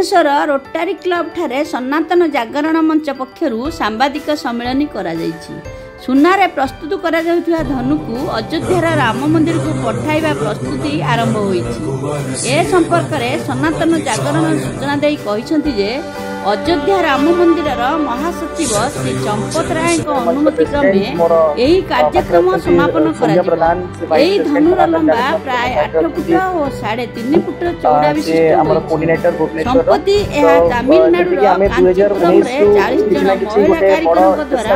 Bhubaneswar रोटारी club ठारे सनातन जागरण मंच पक्षर सांबादिक सम्मेलन करा सुनारे प्रस्तुत करा धनु को अयोध्यार राम मंदिर को पठाइबा प्रस्तुति आरंभ होईछि। ए संपर्क में सनातन जागरण सूचना दे कहिसंति जे अयोध्या राम मंदिर महासचिव श्री चंपत राय अनुमति क्रमे यही कार्यक्रम समापन धनुर लंबा प्राय 8 फुट और 3.5 फुट चौड़ा विशिष्ट संपत्ति तमिलनाडु कांचीपुरम 40 जन महिला कारीगर द्वारा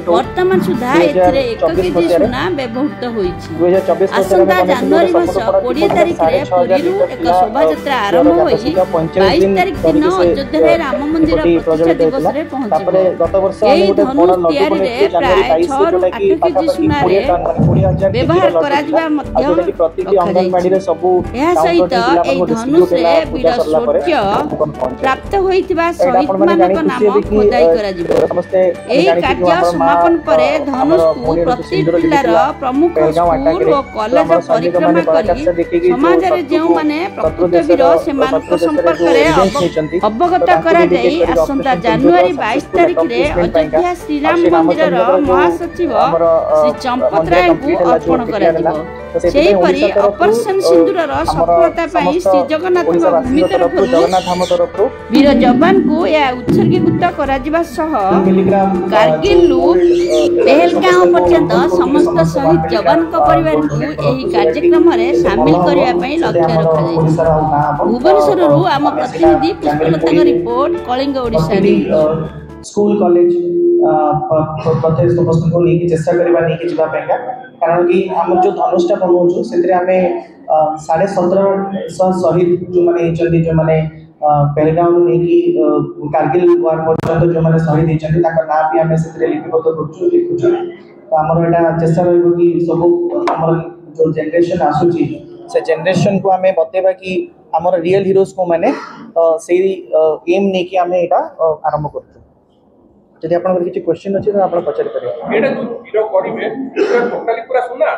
वर्तमान सुधा 1 केजी सुना व्यवहृत होईछि। आसंता जनवरी मास 20 तारिख रे पुरीरू एक शोभा यात्रा आरंभ होई 22 तारिख दिन अयोध्या राम मंदिर प्रतिष्ठा दिवस रे पहुंची। एही धनुष तैयारी रे प्राय 6 ରୁ 8 केजी सुना रे व्यवहार करा जिबा मध्य यह सहित एही धनुष रे वीर शौर्य प्राप्त होइतिबा शहीद मानक नाम खोदाई करा जिवो। एही कार्य समापन परे धनुष को प्रति जिल्लार प्रमुख स्कूल और कॉलेज परिक्रमा करी समाज रे जेउ माने प्रकृत वीर सेमानक संपर्क रे अवगत करा जाई। आसंता जनवरी 22 तारिख रे अयोध्या श्री राम मंदिर महासचिव श्री चंपत राय को अर्पण करा जिवो। सेही परि ऑपरेशन सिंदूर सफलता पाई श्री जगन्नाथ भूमि तरफरु वीर जवान को या उत्सर्गीकृत करा जिबा सह कारगिल लु पहलगांव पर्यंत समस्त शहीद जवान को परिवार को एही कार्यक्रम रे शामिल करिया पई लक्ष्य रखा जाई। भुवनेश्वर रु आम प्रतिनिधि Pushpalata report Kalinga Odisha school college प्रत्येक समस्त को लेके चेष्टा करबा लेके जिबा पेगा कारण कि हम जो धनुष्टा बनाउछु सेतरे हमें 1750 शहीद जो माने चंदी जो माने पहलगांव लेकी कारगिल वार पर्यंत जो माने शहीद हेचंदी ताका नाम भी हमें सेतरे लिपिबद्ध करछु लिखुछु। तो हमर एटा चेष्टा रहबो कि सब हमर जो जनरेशन आसुची से जनरेशन को हमें बतेबा कि हमर रियल हीरोज को माने सेही एम ने कि हमें एटा आरंभ करछु। यदि आपन किछि क्वेश्चन अछि तो आपन पचारि परिबे। एटा जो वीडियो करिवे टोटली पूरा सुना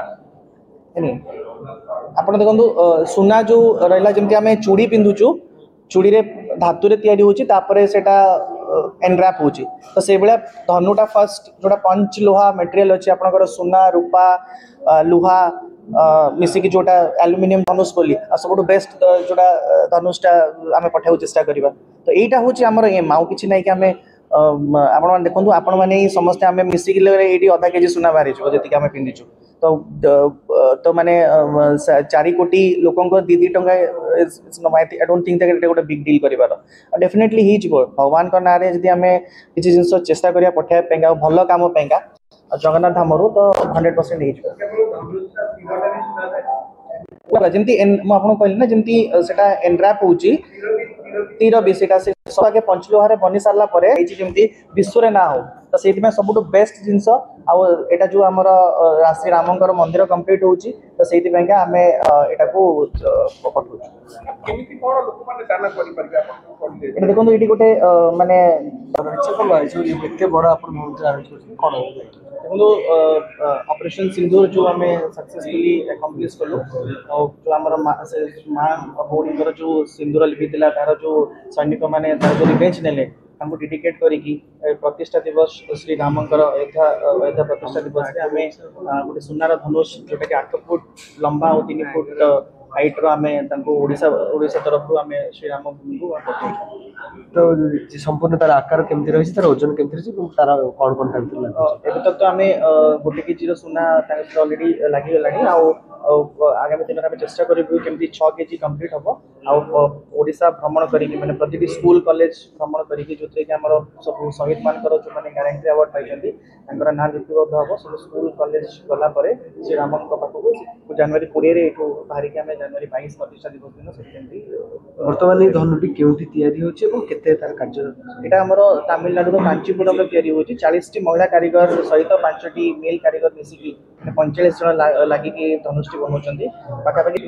नहीं आपन देखंतु सुना जो रहला जेमति हमें चूड़ी पिंदुचु चूड़ी रे धातु रे तयारी होची तापरे सेटा एनरैप होची तो से बेला धनुटा फर्स्ट जोटा पंच लोहा मटेरियल अछि आपनकर सुना रूपा लोहा मिसी की जोटा एल्युमिनियम धनुष बोली सबटु बेस्ट जोटा धनुषटा हमें पठाउ चेष्टा करिबा। तो एटा होची हमर एम आउ किछि नै कि हमें आपण माने देखंतु आपण माने समस्त हमें मिसी की एडी आधा केजी सुना बाहरी जो जति कि हमें पिंदिचु तो माने 4 कोटी लोकन को 2 टंका आई डोंट थिंक दैट गोटे बिग डील करिवार डेफिनेटली ही जिवो भगवान को नारे जदी हमें किछि जिंस चेष्टा करिया पठाय पेंगा भलो काम पेंगा जगन्नाथ धामरु तो 100% ही जिवो। जेमती म आपन कहली ना जेमती सेटा एनरैप होची तीर बेसिटा से सबके पंचलोहारे बनी सारला परे एची जेमती विश्व रे ना हो तो सेति में सबटु बेस्ट जिंस आ एटा जो हमर श्री रामंकर मंदिर कंप्लीट होची तो सेति पेंगा हमें एटा को पठौ केमिति कोन लोक माने दाना करि परबे आपन एटा देखो एटी गोटे माने इच्छा को लाइ जो एते बड़ा अपन मंदिर आरंभ कोन देखो ऑपरेशन सिंदूर जो हमें सक्सेसफुली अकम्प्लिश करलो और जो हमर मां बोडीकर जो सिंदूर लिपि दिला तार जो सैनिक माने तार जो रिवेंज नेले हमको डेडिकेट करिकी प्रतिष्ठा दिवस श्री रामंकर अयोध्या प्रतिष्ठा दिवस रे हमें गोटे सुनार धनुष जोटा कि 8 फुट लंबा और 3 फुट हाइट रो हमें तांको ओडिसा तरफ रो हमें श्री राम भूमि को तो संपूर्ण तार आकार केमति रहिछि तार वजन केमति रहिछि तार कोन कोन टाइप एबे तक तो हमें गोटे केजी रो सुना ताके ऑलरेडी लागि गलानी आ आगामी दिन में चेष्टा करिबु केमति 6 केजी कंप्लीट हबो आ ओडिसा भ्रमण करिकि माने प्रति स्कूल कॉलेज भ्रमण करिकि जोते कि हमर सब शहीद मानकर जो माने गारंटी अवार्ड पाइछन्ती तांकर नाम लिपिबद्ध हबो सब स्कूल कॉलेज गला परे श्री रामन को पाखो जनवरी 20 रे एठो बाहरी के हमें जनवरी 22 प्रतिष्ठा दिवस दिन सेकेंडरी वर्तमान ई धनुटी केउठी तयारी होछि এবং केते तार कार्य एटा हमर तमिलनाडु रो कांचीपुरम रे तयारी होछि 40 टी महिला कारीगर सहित 5 टी मेल कारीगर मिसी की 45 जन लागि की धनुष्टी बनौचंदी पाखा पाखी